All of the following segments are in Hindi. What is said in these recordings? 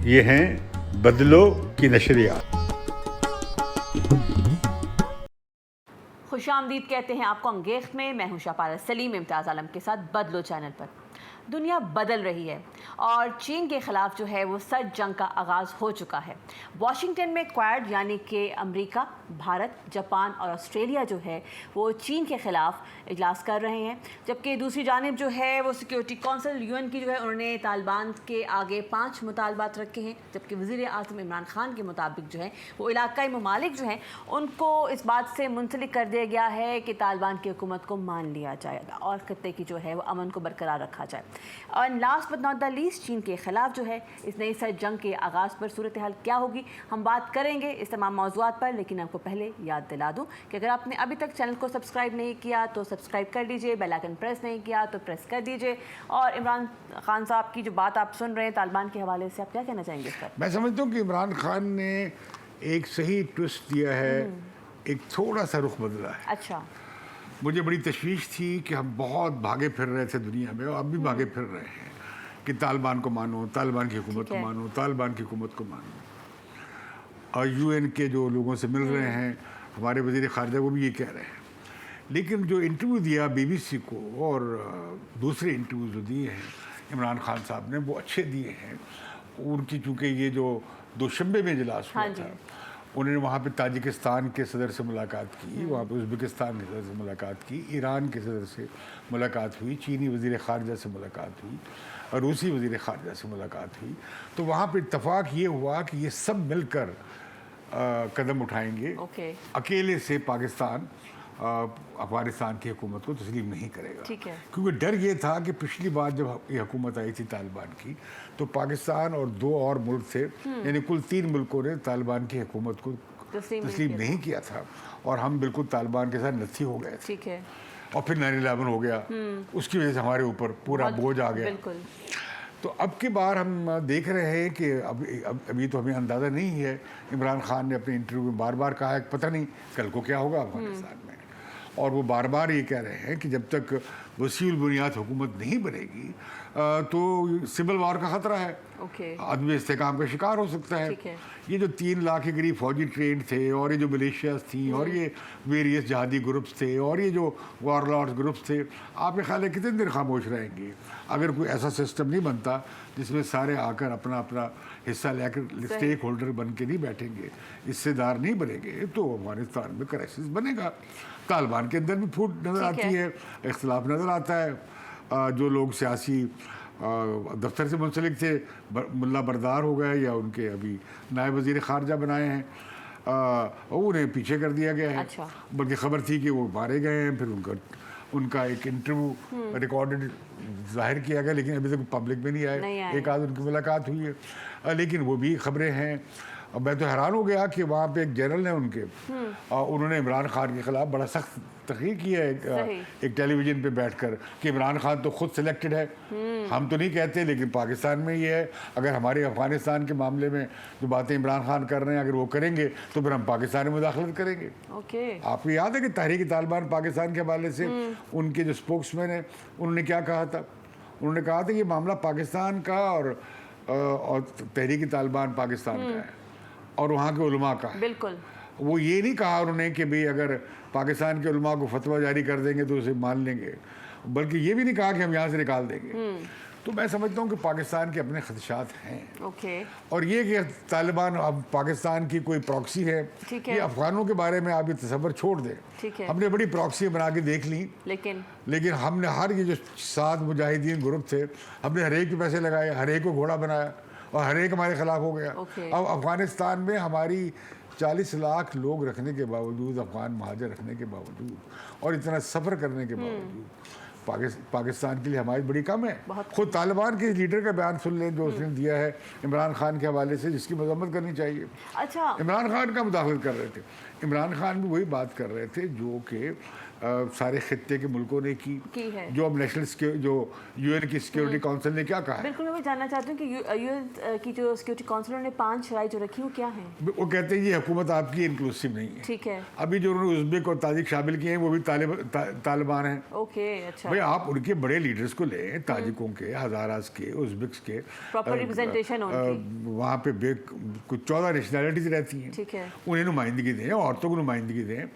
ये हैं बदलो की नशरियात। खुशामदीद कहते हैं आपको अंगेख में। मैं हूं शापारा सलीम इम्तियाज़ आलम के साथ बदलो चैनल पर। दुनिया बदल रही है और चीन के ख़िलाफ़ जो है वो सख्त जंग का आगाज़ हो चुका है। वाशिंगटन में क्वाड यानी कि अमेरिका, भारत, जापान और ऑस्ट्रेलिया जो है वो चीन के ख़िलाफ़ इजलास कर रहे हैं, जबकि दूसरी जानिब जो है वो सिक्योरिटी कौंसिल यूएन की जो है उन्होंने तालिबान के आगे 5 मुतालबात रखे हैं, जबकि वज़ीर आज़म इमरान खान के मुताबिक जो है वो इलाकाई ममालिक जो हैं उनको इस बात से मुंसलिक कर दिया गया है कि तालिबान की हुकूमत को मान लिया जाएगा और खत्ते की जो है वो अमन को बरकरार रखा जाए। और last but not the least, चीन के ख़िलाफ़ जो है इस नई सर जंग के आगाज़ पर सूरत हाल क्या होगी, हम बात करेंगे इस तमाम मौज़ूआत पर। लेकिन आपको पहले याद दिला दूं कि अगर आपने अभी तक चैनल को सब्सक्राइब नहीं किया तो सब्सक्राइब कर लीजिए, बेल आइकन प्रेस नहीं किया तो प्रेस कर दीजिए। और इमरान खान साहब की जो बात आप सुन रहे हैं तालिबान के हवाले से, आप क्या कहना चाहेंगे इस पर? मैं समझता हूँ कि इमरान खान ने एक सही ट्विस्ट दिया है, एक थोड़ा सा रुख बदला है। अच्छा। मुझे बड़ी तशवीश थी कि हम बहुत भागे फिर रहे थे दुनिया में, और अब भी भागे फिर रहे हैं कि तालिबान को मानो, तालिबान की हुकूमत को मानो, तालिबान की हुकूमत को मानो। और यूएन के जो लोगों से मिल रहे हैं, हमारे वज़ीर ख़ारिजा वो भी ये कह रहे हैं। लेकिन जो इंटरव्यू दिया बीबीसी को और दूसरे इंटरव्यू जो दिए हैं इमरान खान साहब ने, वो अच्छे दिए हैं। उनकी चूँकि ये जो दोशंबे में इजलास हुआ था, उन्होंने वहाँ पे ताजिकिस्तान के सदर से मुलाकात की, वहाँ पे उज़्बेकिस्तान के सदर से मुलाकात की, ईरान के सदर से मुलाकात हुई, चीनी वज़ीर ख़ारिजा से मुलाकात हुई और रूसी वज़ीर ख़ारिजा से मुलाकात हुई। तो वहाँ पे इत्तफ़ाक़ ये हुआ कि ये सब मिलकर कदम उठाएंगे। अकेले से पाकिस्तान अफ़गानिस्तान की हुकूमत को तस्लीम नहीं करेगा। क्योंकि डर ये था कि पिछली बार जब ये हुकूमत आई थी तालिबान की, तो पाकिस्तान और 2 और मुल्क थे, यानी कुल 3 मुल्कों ने तालिबान की हुकूमत को तस्लीम नहीं किया था और हम बिल्कुल तालिबान के साथ नत्थी हो गए थे। और फिर 9/11 हो गया, उसकी वजह से हमारे ऊपर पूरा बोझ आ गया। तो अब की बार हम देख रहे हैं कि अभी तो हमें अंदाज़ा नहीं है। इमरान खान ने अपने इंटरव्यू में बार बार कहा है पता नहीं कल को क्या होगा अफगानिस्तान में, और वो बार बार ये कह रहे हैं कि जब तक वसीउल बुनियाद हुकूमत नहीं बनेगी तो सिविल वार का ख़तरा है, आदमी इस्तेकाम का शिकार हो सकता है। ये जो 3 लाख के करीब फौजी ट्रेन थे और ये जो मिलिशियाज थी और ये वेरियस जहादी ग्रुप्स थे और ये जो वारलॉर्ड्स ग्रुप्स थे, आपके ख्याल है कितने दिन खामोश रहेंगे अगर कोई ऐसा सिस्टम नहीं बनता जिसमें सारे आकर अपना अपना हिस्सा लेकर स्टेक होल्डर बन के नहीं बैठेंगे, हिस्सेदार नहीं बनेंगे, तो अफगानिस्तान में क्राइसिस बनेगा। तालिबान के अंदर भी फूट नज़र आती है, इख्तलाफ नज़र आता है। जो लोग सियासी दफ्तर से मुंसलिक थे, मुल्ला बरदार हो गए या उनके अभी नायब वज़ीर ख़ारिजा बनाए हैं, उन्हें पीछे कर दिया गया है। बल्कि ख़बर थी कि वो मारे गए हैं, फिर उनका एक इंटरव्यू रिकॉर्डेड जाहिर किया गया, लेकिन अभी तक पब्लिक में नहीं आए। एक आध उनकी मुलाकात हुई है, लेकिन वो भी खबरें हैं। और मैं तो हैरान हो गया कि वहाँ पे एक जनरल है उनके, उन्होंने इमरान खान के ख़िलाफ़ बड़ा सख्त तहरीर की है एक टेलीविज़न पे बैठकर कि इमरान खान तो खुद सिलेक्टेड है, हम तो नहीं कहते, लेकिन पाकिस्तान में ये है, अगर हमारे अफ़गानिस्तान के मामले में जो बातें इमरान खान कर रहे हैं अगर वो करेंगे तो फिर हम पाकिस्तान में मुदाखलत करेंगे। आपको याद है कि तहरीक तालिबान पाकिस्तान के हवाले से उनके जो स्पोक्समैन हैं उन्होंने क्या कहा था? उन्होंने कहा था ये मामला पाकिस्तान का और तहरीक तालिबान पाकिस्तान का है और वहाँ के उलमा का। बिल्कुल। वो ये नहीं कहा उन्होंने कि भाई अगर पाकिस्तान के उलमा को फतवा जारी कर देंगे तो उसे मान लेंगे, बल्कि ये भी नहीं कहा कि हम यहाँ से निकाल देंगे। तो मैं समझता हूँ कि पाकिस्तान के अपने खदशात हैं। और ये कि तालिबान अब पाकिस्तान की कोई प्रॉक्सी है, ये अफगानों के बारे में आप ये तसव्वुर छोड़ दें। हमने बड़ी प्रॉक्सी बना के देख ली, लेकिन हमने हर ये जो 7 मुजाहिदीन ग्रुप थे, हमने हर एक के पैसे लगाए, हर एक को घोड़ा बनाया और हर एक हमारे खिलाफ हो गया। अब अफगानिस्तान में हमारी 40 लाख लोग रखने के बावजूद, अफगान महाजर रखने के बावजूद और इतना सफ़र करने के बावजूद पाकिस्तान के लिए हमारी बड़ी कम है। खुद तालिबान के लीडर का बयान सुन लें जो उसने दिया है इमरान खान के हवाले से, जिसकी मजम्मत करनी चाहिए। इमरान खान का मुदाखलत कर रहे थे, इमरान खान भी वही बात कर रहे थे जो कि सारे खित्ते के मुल्कों ने की है। जो अब जो यूएन की सिक्योरिटी काउंसिल ने क्या कहा है? बिल्कुल, मैं जानना चाहती हूँ कि यूएन की जो सिक्योरिटी काउंसिल ने 5 शराइ जो रखी वो क्या है? वो कहते हैं ये हुकूमत आपकी इंक्लूसिव नहीं है। ठीक है। अभी जो उन्होंने उज़्बेक और ताजिक शामिल किए हैं वो भी तालिबान हैं। ओके, अच्छा। भाई आप उनके बड़े लीडर्स को लें, ताजिकों के, हज़ारास के, उज़्बेक्स के, प्रॉपर रिप्रेजेंटेशन उनकी वहाँ पे कुछ 14 नेशनैलिटीज रहती हैं, ठीक है। उन्हें नुमाइंदगी दें, औरतों को नुमाइंदगी दें।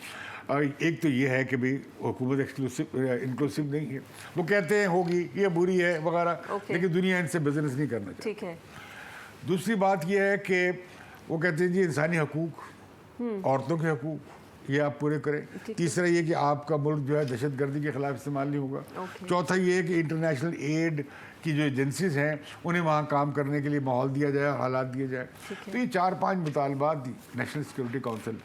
एक तो ये है कि भाई हुकूमत इंक्लूसिव नहीं है, वो कहते हैं होगी, ये बुरी है वगैरह, लेकिन दुनिया इनसे बिजनेस नहीं करना चाहती। ठीक है। दूसरी बात यह है कि वो कहते हैं जी इंसानी हकूक, औरतों के हकूक, ये आप पूरे करें। तीसरा ये कि आपका मुल्क जो है दहशतगर्दी के खिलाफ इस्तेमाल नहीं होगा। चौथा ये है कि इंटरनेशनल एड की जो एजेंसीज हैं उन्हें वहाँ काम करने के लिए माहौल दिया जाए, हालात दिए जाए। तो ये 4-5 मुतालबात नेशनल सिक्योरिटी काउंसिल,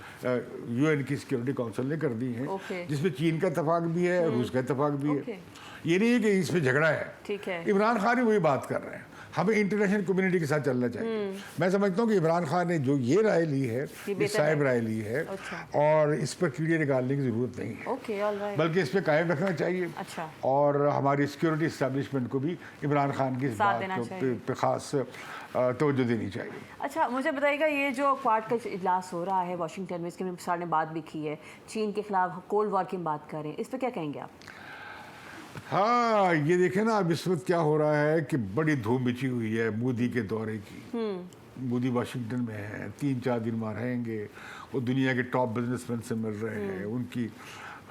यूएन की सिक्योरिटी काउंसिल ने कर दी हैं, जिसमें चीन का इतफाक भी है, रूस का इतफाक भी है। ये नहीं है कि इसमें झगड़ा है। ठीक है। इमरान खान ही वही बात कर रहे हैं, हमें इंटरनेशनल कम्युनिटी के साथ चलना चाहिए। मैं समझता हूँ कि इमरान खान ने जो ये राय ली है, ये साहिब राय ली है, और इस पर कीड़े निकालने की जरूरत नहीं है, बल्कि इस पर कायम रखना चाहिए। अच्छा। और हमारी सिक्योरिटी इस्टेब्लिशमेंट को भी इमरान खान की इस बात पे खास तवज्जो देनी चाहिए। अच्छा, मुझे बताइएगा, ये जो क्वाड का इजलास हो रहा है वाशिंगटन में, इसके सर ने बात भी की है, चीन के खिलाफ कोल्ड वॉर की बात कर रहे हैं, इस पर क्या कहेंगे आप? हाँ, ये देखें ना अब इस वक्त क्या हो रहा है कि बड़ी धूम बिछी हुई है मोदी के दौरे की। मोदी वाशिंगटन में है, 3-4 दिन वहाँ रहेंगे, वो दुनिया के टॉप बिजनेसमैन से मिल रहे हैं, उनकी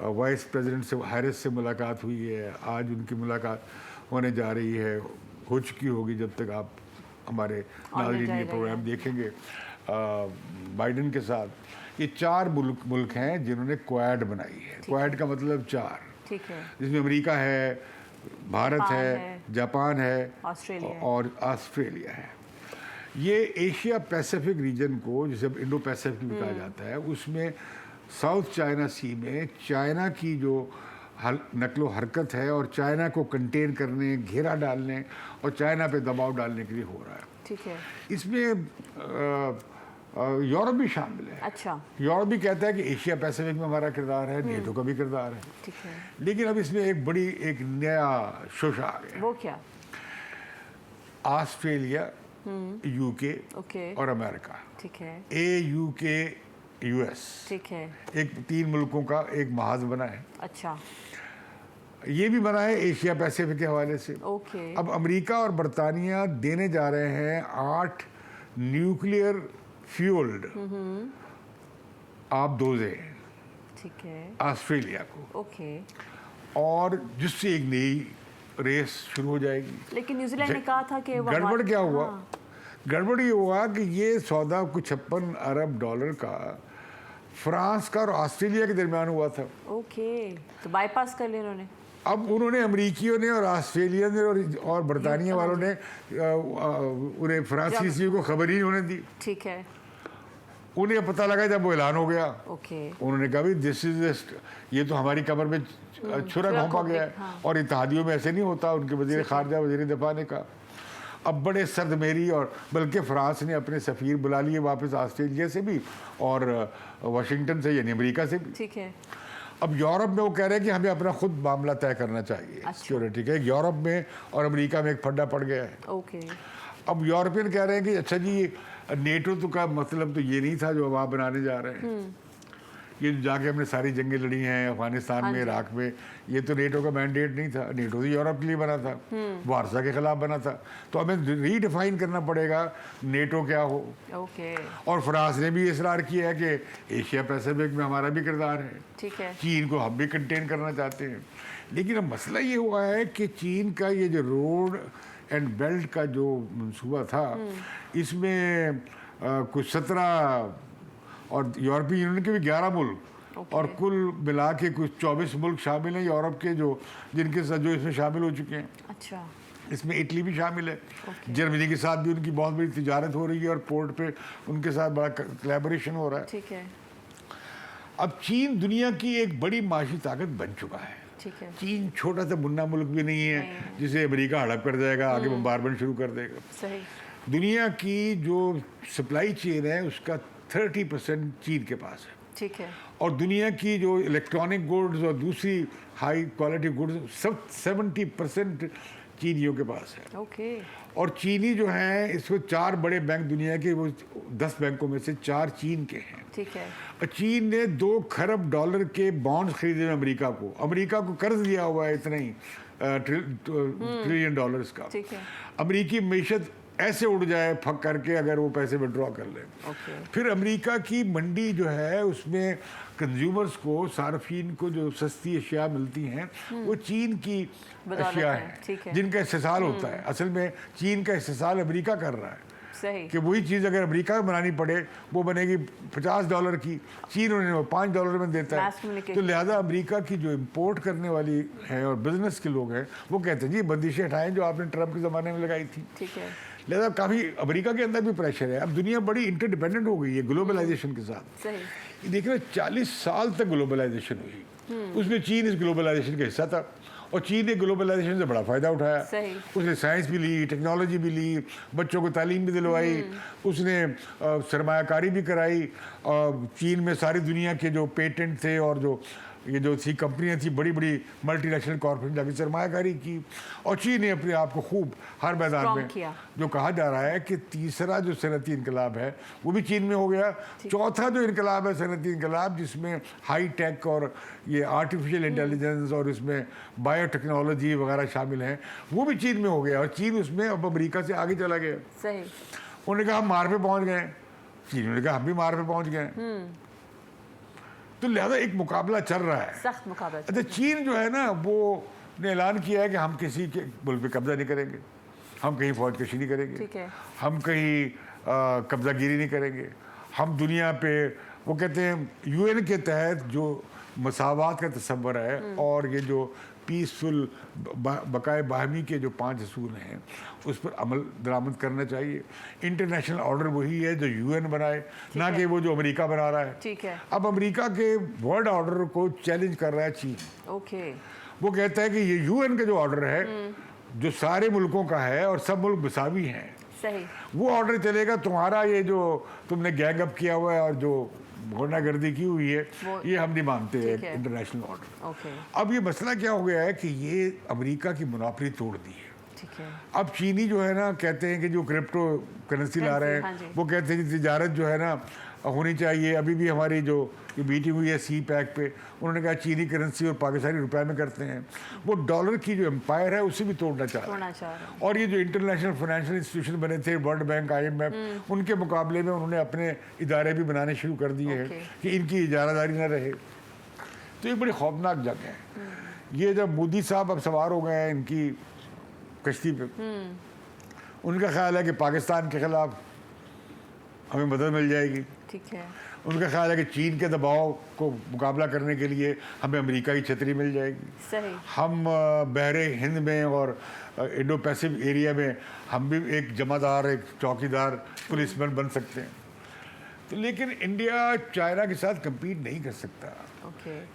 वाइस प्रेसिडेंट से हैरिस से मुलाकात हुई है, आज उनकी मुलाकात होने जा रही है, हो चुकी होगी जब तक आप हमारे नाज़रीन ये प्रोग्राम देखेंगे बाइडन के साथ। ये 4 मुल्क हैं जिन्होंने क्वाड बनाई है। क्वाड का मतलब 4, जिसमें अमेरिका है, भारत है, जापान है और ऑस्ट्रेलिया है। ये एशिया पैसिफिक रीजन को, जिसे इंडो पैसिफिक भी कहा जाता है, उसमें साउथ चाइना सी में चाइना की जो नकलो हरकत है और चाइना को कंटेन करने, घेरा डालने और चाइना पे दबाव डालने के लिए हो रहा है। ठीक है। इसमें यूरोप भी शामिल है। अच्छा। यूरोप भी कहता है कि एशिया पैसिफिक में हमारा किरदार है, नेटो का भी किरदार है। ठीक है। लेकिन अब इसमें एक नया शोशा आ गया। वो क्या? ऑस्ट्रेलिया, यूके और अमेरिका। ठीक है। UK US. ठीक है। एक 3 मुल्कों का एक महाज बना है। अच्छा। ये भी बना है एशिया पैसिफिक के हवाले से। अब अमेरिका और बरतानिया देने जा रहे हैं 8 न्यूक्लियर फ्यूल्ड आप दोजे, ठीक है, ऑस्ट्रेलिया को। ओके। और जिससे एक नई रेस शुरू हो जाएगी। लेकिन न्यूजीलैंड ने कहा था कि गड़बड़ क्या हुआ? गड़बड़ ये हुआ कि ये सौदा कुछ 56 अरब डॉलर का फ्रांस का और ऑस्ट्रेलिया के दरमियान हुआ था। ओके, तो बाईपास कर लिया उन्होंने। अब उन्होंने अमरीकियों ने और ऑस्ट्रेलिया ने और बरतानिया वालों ने उन्हें फ्रांसीसियों को खबर ही नहीं होने दी। ठीक है। उन्हें पता लगा जब वो ऐलान हो गया। ओके। उन्होंने कहा भाई दिस इज ये तो हमारी कमर में छुरा घोंपा गया है। हाँ। और इत्तेहादियों में ऐसे नहीं होता। उनके वजीर खारजा, वजीर दफा ने कहा। अब बड़े सरदमेरी और बल्कि फ्रांस ने अपने सफ़ीर बुला लिए वापस ऑस्ट्रेलिया से भी और वाशिंगटन से यानी अमेरिका से भी। ठीक है। अब यूरोप में वो कह रहे हैं कि हमें अपना खुद मामला तय करना चाहिए। सिक्योरिटी का यूरोप में और अमेरिका में एक फड्डा पड़ गया है। ओके। अब यूरोपियन कह रहे हैं कि अच्छा जी नेटो तो का मतलब तो ये नहीं था जो अब आप बनाने जा रहे हैं। ये जाके हमने सारी जंगें लड़ी हैं अफगानिस्तान में, इराक में, ये तो नेटो का मैंडेट नहीं था। नेटो तो यूरोप के लिए बना था, वारसा के खिलाफ बना था। तो हमें रीडिफाइन करना पड़ेगा नेटो क्या हो। ओके। और फ्रांस ने भी इसरार किया है कि एशिया पैसिफिक में हमारा भी किरदार है। ठीक है। चीन को हम भी कंटेन करना चाहते हैं। लेकिन अब मसला ये हुआ है कि चीन का ये जो रोड एंड बेल्ट का जो मंसूबा था, इसमें कुछ 17 और यूरोपीय यूनियन के भी 11 मुल्क और कुल मिला के कुछ 24 मुल्क शामिल हैं यूरोप के, जो जिनके साथ जो इसमें शामिल हो चुके हैं। अच्छा। इसमें इटली भी शामिल है। जर्मनी के साथ भी उनकी बहुत बड़ी तिजारत हो रही है और पोर्ट पे उनके साथ बड़ा कोलैबोरेशन हो रहा है। ठीक है। अब चीन दुनिया की एक बड़ी माशी ताकत बन चुका है। ठीक है। चीन छोटा सा मुन्ना मुल्क भी नहीं है जिसे अमेरिका हड़प कर जाएगा, आगे बम्बारमेंट शुरू कर देगा। सही। दुनिया की जो सप्लाई चेन है उसका 30% चीन के पास है। ठीक है। और दुनिया की जो इलेक्ट्रॉनिक गुड्स और दूसरी हाई क्वालिटी गुड्स सब 70% चीनियों के पास है। ओके। और चीनी जो है, इसको 4 बड़े बैंक दुनिया के, वो 10 बैंकों में से 4 चीन के हैं। ठीक है। और चीन ने $2 खरब के बॉन्ड्स खरीदे हैं अमेरिका को कर्ज दिया हुआ है इतना ही ट्रिलियन डॉलर्स का। ठीक है। अमेरिकी मीशत ऐसे उड़ जाए फक करके अगर वो पैसे विड्रॉ कर ले। फिर अमेरिका की मंडी जो है उसमें कंज्यूमर्स को, सार्फिन को जो सस्ती अशिया मिलती हैं वो चीन की अशिया है जिनका इस्तेसाल होता है। असल में चीन का इस्तेसाल अमेरिका कर रहा है। सही। कि वही चीज़ अगर अमेरिका में बनानी पड़े वो बनेगी $50 की, चीन उन्हें वो $5 में देता है। तो लिहाजा अमेरिका की जो इम्पोर्ट करने वाली है और बिजनेस के लोग हैं वो कहते हैं जी बंदिशें हटाएं जो आपने ट्रम्प के ज़माने में लगाई थी। ठीक है। लिहाजा काफ़ी अमेरिका के अंदर भी प्रेशर है। अब दुनिया बड़ी इंटरडिपेंडेंट हो गई है ग्लोबलाइजेशन के साथ। सही। देखिए 40 साल तक ग्लोबलाइजेशन हुई, उसमें चीन इस ग्लोबलाइजेशन का हिस्सा था और चीन ने ग्लोबलाइजेशन से बड़ा फ़ायदा उठाया। सही। उसने साइंस भी ली, टेक्नोलॉजी भी ली, बच्चों को तालीम भी दिलवाई, उसने सरमायाकारी भी कराई। चीन में सारी दुनिया के जो पेटेंट थे और जो ये जो थी कंपनियां थी, बड़ी बड़ी मल्टीनेशनल कॉर्पोरेशन जाके सरमायाकारी की। और चीन ने अपने आप को खूब हर मैदान में जो कहा जा रहा है कि तीसरा जो सनती इनकलाब है वो भी चीन में हो गया। चौथा जो इनकलाब है सनती इनकलाब, जिसमें हाई टेक और ये आर्टिफिशियल इंटेलिजेंस और इसमें बायोटेक्नोलॉजी वगैरह शामिल हैं, वो भी चीन में हो गया। और चीन उसमें अब अमेरिका से आगे चला गया। सही। उन्होंने कहा हम मार पे पहुंच गए, चीन ने कहा हम भी मार पे पहुंच गए। तो लिहाजा एक मुकाबला चल रहा है, सख्त मुकाबला। अच्छा चीन जो है ना वो ने ऐलान किया है कि हम किसी के मुल्क पे कब्जा नहीं करेंगे, हम कहीं फौज कशी नहीं करेंगे। ठीक है। हम कहीं कब्जागिरी नहीं करेंगे। हम दुनिया पे, वो कहते हैं यूएन के तहत जो मसावात का तस्वर है और ये जो पीसफुल बकाए बाहमी के जो 5 असूल हैं उस पर अमल दरामद करना चाहिए। इंटरनेशनल ऑर्डर वही है जो यूएन बनाए, ना कि वो जो अमेरिका बना रहा है। ठीक है। अब अमेरिका के वर्ल्ड ऑर्डर को चैलेंज कर रहा है चीन। ओके। वो कहता है कि ये यूएन का जो ऑर्डर है जो सारे मुल्कों का है और सब मुल्क मसावी हैं, सही, वो ऑर्डर चलेगा। तुम्हारा ये जो तुमने गैंग अप किया हुआ है और जो गुंडागर्दी की हुई है ये हम नहीं मानते हैं इंटरनेशनल ऑर्डर। अब ये मसला क्या हो गया है कि ये अमेरिका की मुनाफरी तोड़ दी है। ठीक है। अब चीनी जो है ना कहते हैं कि जो क्रिप्टो करेंसी ला रहे हैं, हाँ वो कहते हैं कि तिजारत जो है ना होनी चाहिए। अभी भी हमारी जो ये मीटिंग हुई है सी पैक पे, उन्होंने कहा चीनी करेंसी और पाकिस्तानी रुपए में करते हैं। वो डॉलर की जो एम्पायर है उसे भी तोड़ना चाह रहे हैं। और ये जो इंटरनेशनल फाइनेंशियल इंस्टीट्यूशन बने थे, वर्ल्ड बैंक, IMF, उनके मुकाबले में उन्होंने अपने इदारे भी बनाने शुरू कर दिए हैं कि इनकी इजारादारी न रहे। तो ये बड़ी खौफनाक जंग है। ये जब मोदी साहब अब सवार हो गए हैं इनकी कश्ती पे, उनका ख्याल है कि पाकिस्तान के खिलाफ हमें मदद मिल जाएगी। ठीक है। उनका ख्याल है कि चीन के दबाव को मुकाबला करने के लिए हमें अमेरिका की छतरी मिल जाएगी। सही। हम बहरे हिंद में और इंडो पैसिफिक एरिया में हम भी एक जमादार, एक चौकीदार, पुलिसमैन बन सकते हैं। तो लेकिन इंडिया चाइना के साथ कम्पीट नहीं कर सकता।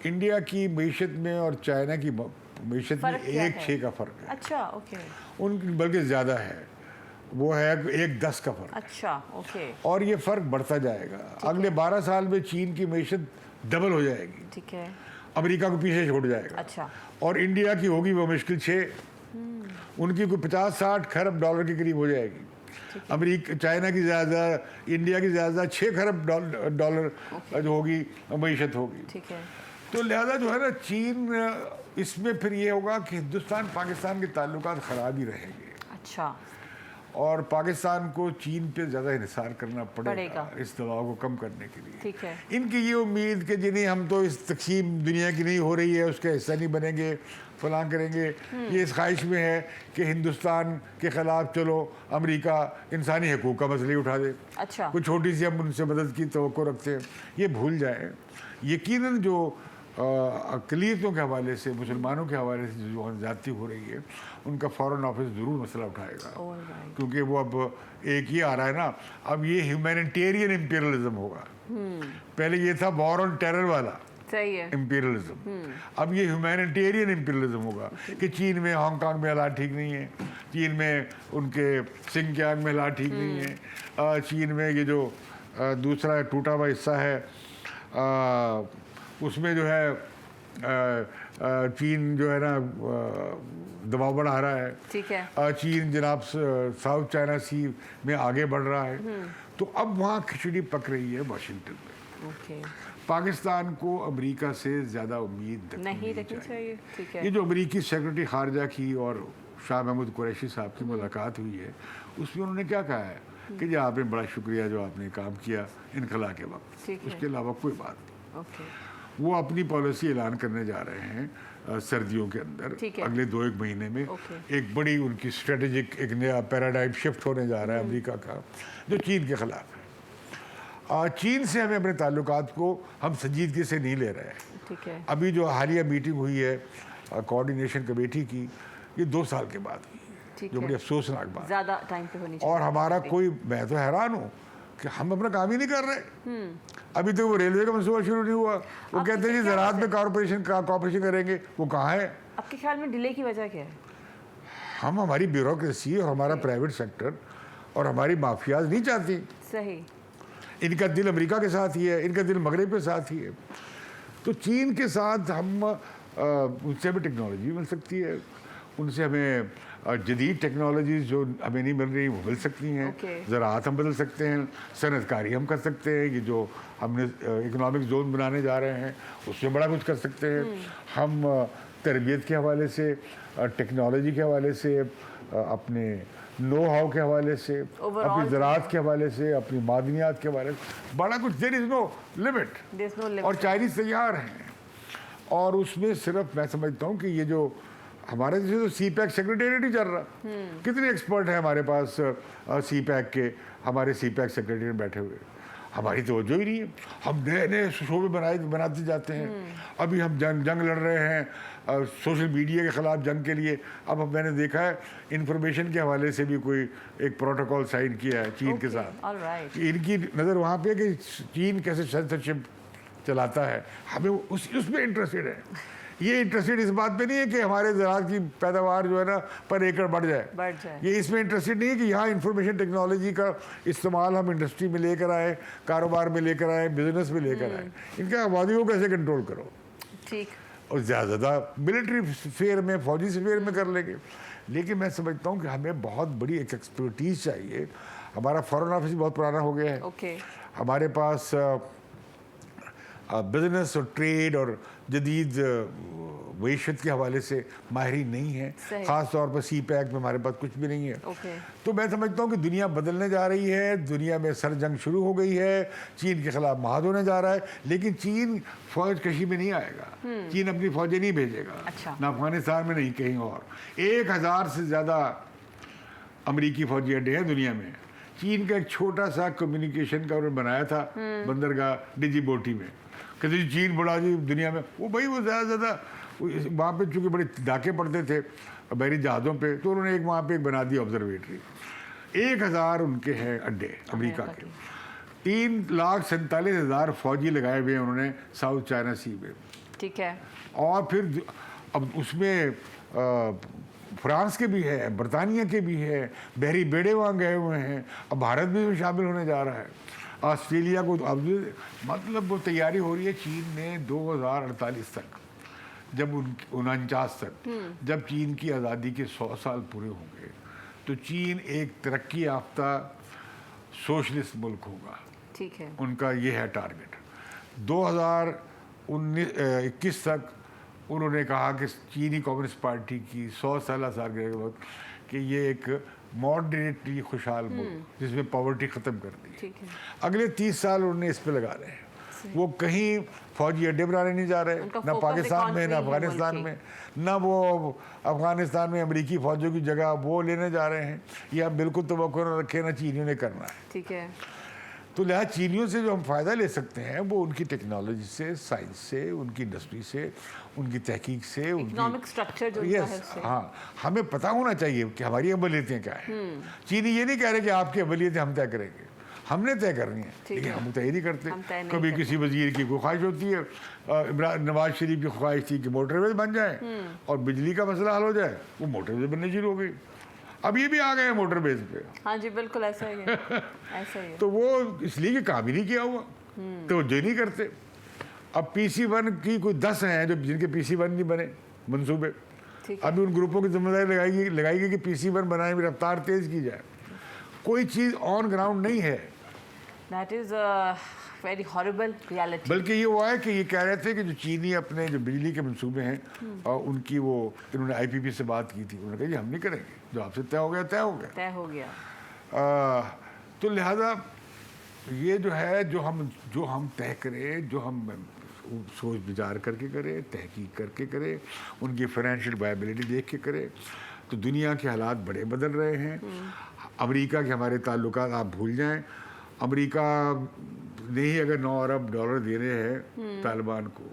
इंडिया की मीशत में और चाइना की मीशत में 1-6 का फ़र्क है। अच्छा, ओके। उन बल्कि ज़्यादा है, वो है 1-10 का फ़र्क। अच्छा, ओके। और ये फ़र्क बढ़ता जाएगा। अगले 12 साल में चीन की मीशत डबल हो जाएगी। ठीक है। अमेरिका को पीछे छोड़ जाएगा। अच्छा। और इंडिया की होगी वो मुश्किल 6, उनकी कोई 50-60 खरब डॉलर के करीब हो जाएगी। अमेरिका, चाइना की ज़्यादा, इंडिया की ज़्यादा 6 खरब डॉलर जो होगी मीशत होगी। ठीक है। तो लिहाजा जो है ना चीन, इसमें फिर ये होगा कि हिंदुस्तान पाकिस्तान के ताल्लुकात ख़राब ही रहेंगे। अच्छा। और पाकिस्तान को चीन पे ज़्यादा इंहिसार करना पड़ेगा इस दबाव को कम करने के लिए। ठीक है। इनकी ये उम्मीद कि जिन्हें हम तो इस तकसीम दुनिया की नहीं हो रही है उसका हिस्सा नहीं बनेंगे, फलां करेंगे, ये इस ख्वाहिश में है कि हिंदुस्तान के ख़िलाफ़ चलो अमेरिका इंसानी हकूक़ का मसले उठा दे। अच्छा। कुछ छोटी सी हम उनसे मदद की तवक्को रखते हैं, ये भूल जाए। यकीनन जो अक़लियतों के हवाले से, मुसलमानों के हवाले से जो ज़्यादती हो रही है उनका फ़ॉरेन ऑफिस ज़रूर मसला उठाएगा। क्योंकि वो अब एक ही आ रहा है ना, अब ये ह्यूमैनिटेरियन इम्पीरियलिज्म होगा। पहले ये था वॉर ऑन टेरर वाला, सही है, इम्पीरियलिज्म। अब ये ह्यूमैनिटेरियन इम्पीरियलिज्म होगा कि चीन में हांगकांग में हालात ठीक नहीं है, चीन में उनके सिंगकियांग में हालात ठीक नहीं है, चीन में ये जो दूसरा टूटा हुआ हिस्सा है उसमें जो है चीन जो है ना दबाव बढ़ा रहा है। ठीक है। चीन जनाब साउथ चाइना सी में आगे बढ़ रहा है। तो अब वहाँ खिचड़ी पक रही है वाशिंगटन में। ओके। पाकिस्तान को अमेरिका से ज़्यादा उम्मीद नहीं रखनी चाहिए। ठीक है। ये जो अमेरिकी सेक्रेटरी खारजा की और शाह महमूद कुरैशी साहब की मुलाकात हुई है, उसमें उन्होंने क्या कहा है कि जी आपने बड़ा शुक्रिया जो आपने काम किया इनकला के वक्त, उसके अलावा कोई बात नहीं। ओके। वो अपनी पॉलिसी ऐलान करने जा रहे हैं सर्दियों के अंदर, अगले 2-1 महीने में। एक बड़ी उनकी स्ट्रेटेजिक एक नया पैराडाइम शिफ्ट होने जा रहा है अमेरिका का, जो चीन के खिलाफ है। चीन से हमें अपने ताल्लुकात को हम संजीदगी से नहीं ले रहे हैं। ठीक है। अभी जो हालिया मीटिंग हुई है कोऑर्डिनेशन कमेटी की, ये 2 साल के बाद हुई है, जो बड़ी अफसोसनाक बात, ज़्यादा टाइम पे होनी चाहिए। और हमारा कोई, मैं तो हैरान हूँ कि हम अपना काम ही नहीं कर रहे। अभी तक वो रेलवे का मंसूबा शुरू नहीं हुआ। वो कहते हैं जी ज़राअत में कॉर्पोरेशन करेंगे, वो कहाँ है? आपके ख्याल में डिले की वजह क्या है? हम, हमारी ब्यूरोक्रेसी और हमारा प्राइवेट सेक्टर और हमारी माफियाज नहीं चाहती। सही। इनका दिल अमेरिका के साथ ही है, इनका दिल मगरब के साथ ही है। तो चीन के साथ हम उनसे हमें टेक्नोलॉजी मिल सकती है, उनसे हमें जदीद टेक्नोलॉजीज जो हमें नहीं मिल रही वो मिल सकती हैं। ज़राअत हम बदल सकते हैं, सनतकारी हम कर सकते हैं, ये जो हमने इकोनॉमिक जोन बनाने जा रहे हैं उसमें बड़ा कुछ कर सकते हैं। हम तरबियत के हवाले से, टेक्नोलॉजी के हवाले से, अपने नो हाउ के हवाले से, अपनी ज़राअत के हवाले से, अपनी मादनियात के हवाले से बड़ा कुछ। There is no limit. और चाइनीज़ तैयार हैं, और उसमें सिर्फ मैं समझता हूँ कि ये जो हमारे जैसे तो सी पैक सेक्रेटेरिएट ही चल रहा, कितने एक्सपर्ट हैं हमारे पास सी पैक के, हमारे सी पैक सेक्रेटेरिएट बैठे हुए, हमारी तवज्जो ही नहीं है। हम नए नए शोबे बनाते जाते हैं। अभी हम जंग लड़ रहे हैं सोशल मीडिया के ख़िलाफ़ जंग के लिए। अब मैंने देखा है इंफॉर्मेशन के हवाले से भी कोई एक प्रोटोकॉल साइन किया है चीन के साथ। इनकी नज़र वहाँ पे कि चीन कैसे सेंसरशिप चलाता है, हमें उसमें इंटरेस्टेड है। ये इंटरेस्टेड इस बात पे नहीं है कि हमारे ज़राअत की पैदावार जो है ना पर एकड़ बढ़ जाए। ये इसमें इंटरेस्टेड नहीं है कि यहाँ इंफॉर्मेशन टेक्नोलॉजी का इस्तेमाल हम इंडस्ट्री में लेकर आए, कारोबार में लेकर आए, बिजनेस में लेकर आए। इनका आबादी को कैसे कंट्रोल करो। ठीक। और ज़्यादा मिलिट्री स्फीयर में, फौजी स्फीयर में कर लेंगे। लेकिन मैं समझता हूँ कि हमें बहुत बड़ी एक एक्सपर्टीज़ चाहिए। हमारा फॉरेन ऑफिस बहुत पुराना हो गया है। हमारे पास बिजनेस और ट्रेड और जदीद मईशत के हवाले से माहिरी नहीं है, ख़ास तौर पर सी पैक में हमारे पास कुछ भी नहीं है। तो मैं समझता हूँ कि दुनिया बदलने जा रही है, दुनिया में सर जंग शुरू हो गई है, चीन के खिलाफ महाद होने जा रहा है। लेकिन चीन फौज कशी में नहीं आएगा, चीन अपनी फौजें नहीं भेजेगा, ना अफगानिस्तान में नहीं कहीं और। 1000 से ज़्यादा अमरीकी फौजी अड्डे हैं दुनिया में। चीन का एक छोटा सा कम्युनिकेशन का उन्होंने बनाया था बंदरगाह डिजिबोटी में, कहते जी चीन बड़ा जी दुनिया में। वो भाई वो ज़्यादा से ज़्यादा वहाँ पे चूँकि बड़े डाके पड़ते थे बहरी जहाज़ों पे, तो उन्होंने एक वहाँ पे एक बना दी ऑब्जर्वेटरी। 1000 उनके हैं अड्डे अमेरिका के। 3,47,000 फौजी लगाए हुए हैं उन्होंने साउथ चाइना सी में। ठीक है। और फिर अब उसमें फ्रांस के भी है, बरतानिया के भी है, बहरी बेड़े वहाँ गए हुए हैं। अब भारत भी शामिल होने जा रहा है, ऑस्ट्रेलिया को। अब मतलब वो तैयारी हो रही है चीन ने 2048 तक, जब 49 तक, जब चीन की आज़ादी के 100 साल पूरे होंगे, तो चीन एक तरक्की याफ्ता सोशलिस्ट मुल्क होगा। ठीक है। उनका ये है टारगेट। 2021 तक उन्होंने कहा कि चीनी कम्युनिस्ट पार्टी की 100 साल के वक्त कि ये एक मॉडरेटली खुशहाल मुल्क जिसमें पॉवर्टी ख़त्म कर दी। अगले 30 साल उन्होंने इस पे लगा रहे हैं। वो कहीं फौजी अड्डे बनाने नहीं जा रहे, ना पाकिस्तान में, ना अफगानिस्तान में, ना वो अफगानिस्तान में अमेरिकी फौजों की जगह वो लेने जा रहे हैं। ये आप बिल्कुल तवक्को न रखें, ना चीनियों ने करना है। ठीक है। तो लिहाजा चीनियों से जो हम फ़ायदा ले सकते हैं वो उनकी टेक्नोलॉजी से, साइंस से, उनकी इंडस्ट्री से, उनकी तहकीक से, इकोनॉमिक स्ट्रक्चर जो है उससे। हाँ, हमें पता होना चाहिए कि हमारी अमलियतें क्या है। चीनी ये नहीं कह रहे कि आपकी अमलियतें हम तय करेंगे, हमने तय करनी है, लेकिन हम तय नहीं करते। कभी किसी वजीर की कोई ख्वाहिश होती है, नवाज शरीफ की ख्वाहिश थी कि मोटरवेज बन जाए और बिजली का मसला हल हो जाए, वो मोटरवेज बनने शुरू हो गई। अब ये भी आ गए मोटरवेज पे। हाँ जी, बिल्कुल ऐसा ही है। ऐसा ही है। तो वो इसलिए कि काम ही नहीं किया हुआ, तो जो नहीं करते। अब PC1 की कोई 10 हैं जो जिनके PC1 नहीं बने मंसूबे। ठीक है। अभी उन ग्रुपों की जिम्मेदारी लगाएगी कि PC1 बनाने में रफ्तार तेज की जाए। कोई चीज़ ऑन ग्राउंड नहीं है। That is a very horrible reality. बल्कि ये हुआ है कि ये कह रहे थे कि जो चीनी अपने जो बिजली के मंसूबे हैं और उनकी वो इन्होंने IPP से बात की थी, उन्होंने कहा जी हम नहीं करेंगे, जो आपसे तय हो गया तय हो गया। तय हो गया। तो लिहाजा ये जो है जो हम तय करें, जो हम सोच विचार करके करें, तहकीक करके करें, उनकी फाइनेंशियल वायबिलिटी देख के करें, तो दुनिया के हालात बड़े बदल रहे हैं। अमेरिका के हमारे ताल्लुकात आप भूल जाएं, अमेरिका ने ही अगर $9 अरब दे रहे हैं तालिबान को,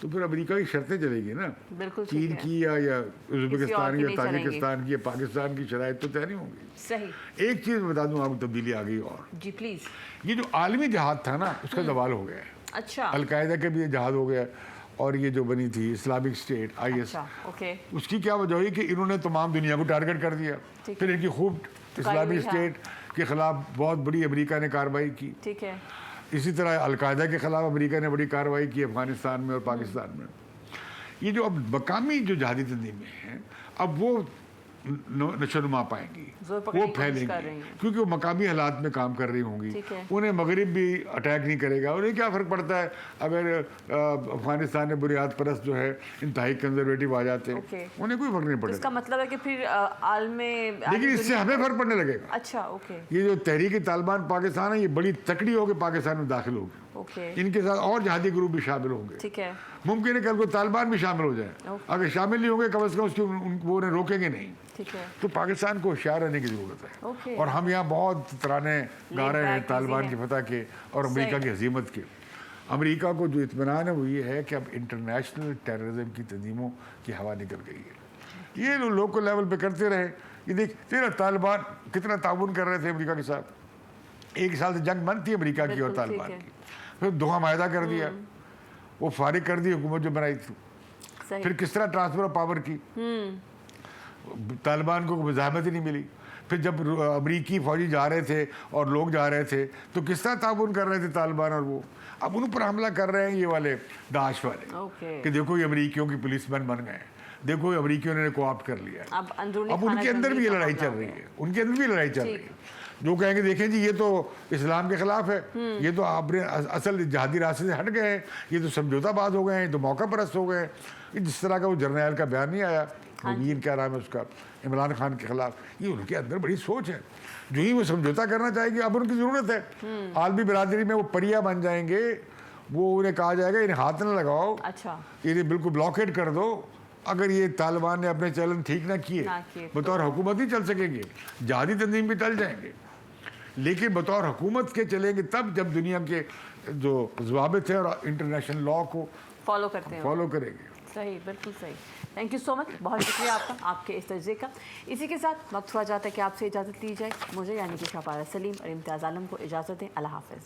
तो फिर अमेरिका की शर्तें चलेगी ना। बिल्कुल ठीक चीन है। की या उज़्बेकिस्तान की या नहीं ताजिकिस्तान की या पाकिस्तान की शराइत तो तय नहीं होंगी। सही। एक चीज़ बता दूं आपको, तब्दीली आ गई और जी प्लीज। ये जो आलमी जहाद था ना उसका जवाल हो गया है। अच्छा। अलकायदा के भी जहाद हो गया और ये जो बनी थी इस्लामिक स्टेट IS, अच्छा, ओके। उसकी क्या वजह हुई कि इन्होंने तमाम दुनिया को टारगेट कर दिया। ठीक फिर इनकी खूब इस्लामिक हाँ। स्टेट के खिलाफ बहुत बड़ी अमेरिका ने कार्रवाई की। ठीक है। इसी तरह अलकायदा के खिलाफ अमेरिका ने बड़ी कार्रवाई की अफगानिस्तान में और पाकिस्तान में। ये जो अब मकामी जो जहादी तंजीमें हैं अब वो नशोनुमा पाएंगी, जोर वो पकड़ने की कोशिश कर फैलेंगी रही हैं। क्योंकि वो मकामी हालात में काम कर रही होंगी। ठीक है। उन्हें मगरिब भी अटैक नहीं करेगा, उन्हें क्या फ़र्क पड़ता है अगर अफगानिस्तान में बुनियाद परस्त जो है इंतहाई कंजर्वेटिव आ जाते हैं, ओके। उन्हें कोई फ़र्क नहीं तो इसका पड़ेगा। मतलब है कि फिर आलमी लेकिन इससे हमें फ़र्क पड़ने लगेगा। अच्छा, ओके ये जो तहरीक तालिबान पाकिस्तान है ये बड़ी तकड़ी होकर पाकिस्तान में दाखिल होगी। ओके। इनके साथ और जहादी ग्रुप भी शामिल होंगे। ठीक है। मुमकिन है कल को तालिबान भी शामिल हो जाए। ओके। अगर शामिल नहीं होंगे कम से कम उसकी वो उन्हें रोकेंगे नहीं। ठीक है। तो पाकिस्तान को होशियार रहने की ज़रूरत है। ओके। और हम यहाँ बहुत तराने गा रहे हैं back, तालिबान easy की है। फतह के और अमेरिका सही। की हजीमत के। अमेरिका को जो इत्मीनान है वो ये है कि अब इंटरनेशनल टेररिज्म की तंजीमों की हवा निकल गई है। ये लोकल लेवल पे करते रहे। ये देख तेरा तालिबान कितना ताउन कर रहे थे अमेरिका के साथ। एक साल से जंग बंद थी अमेरिका की और बिल्कुल, तालिबान ठीक है। की, फिर दोहा माहिदा कर दिया, वो फारिग कर दी हुकूमत जो बनाई थी। सही। फिर किस तरह ट्रांसफर ऑफ पावर की, तालिबान को मज़ाहमत ही नहीं मिली। फिर जब अमरीकी फौजी जा रहे थे और लोग जा रहे थे तो किस तरह ताउन कर रहे थे तालिबान और वो। अब उन पर हमला कर रहे हैं ये वाले दाश वाले ओके। कि देखो ये अमरीकियों की पुलिसमैन बन गए, देखो ये अमरीकियों ने कोऑप्ट कर लिया। अब अंदरूनी अब उनके अंदर भी ये लड़ाई चल रही है, उनके अंदर भी लड़ाई चल रही है। जो कहेंगे देखें जी ये तो इस्लाम के खिलाफ है, ये तो आपने असल जहादी रास्ते से हट गए हैं, ये तो समझौताबाज हो गए हैं, तो मौका परस्त हो गए हैं। जिस तरह का वो जर्नैल का बयान नहीं आया, मुबीन क्या नाम है उसका, इमरान खान के खिलाफ, ये उनके अंदर बड़ी सोच है। जो ही वो समझौता करना चाहेंगे अब उनकी ज़रूरत है। आलमी बिरादरी में वो परिया बन जाएंगे, वो उन्हें कहा जाएगा इन्हें हाथ न लगाओ, अच्छा। इन्हें बिल्कुल ब्लॉकेट कर दो। अगर ये तालिबान ने अपने चलन ठीक ना किए बतौर हुकूमत ही चल सकेंगे, जहादी तंजीम भी टल जाएंगे, लेकिन बतौर हुकूमत के चलेंगे तब जब दुनिया के जो ज़वाबित है और इंटरनेशनल लॉ को फॉलो करते हैं। फॉलो करेंगे। सही, बिल्कुल सही। थैंक यू सो मच, बहुत शुक्रिया आपका, आपके इस तजज़े का। इसी के साथ वक्त हुआ जाता है कि आपसे इजाज़त ली जाए। मुझे यानी कि शापारा सलीम और इम्तियाज़ आलम को इजाज़त दें। अल्लाह हाफ़िज़।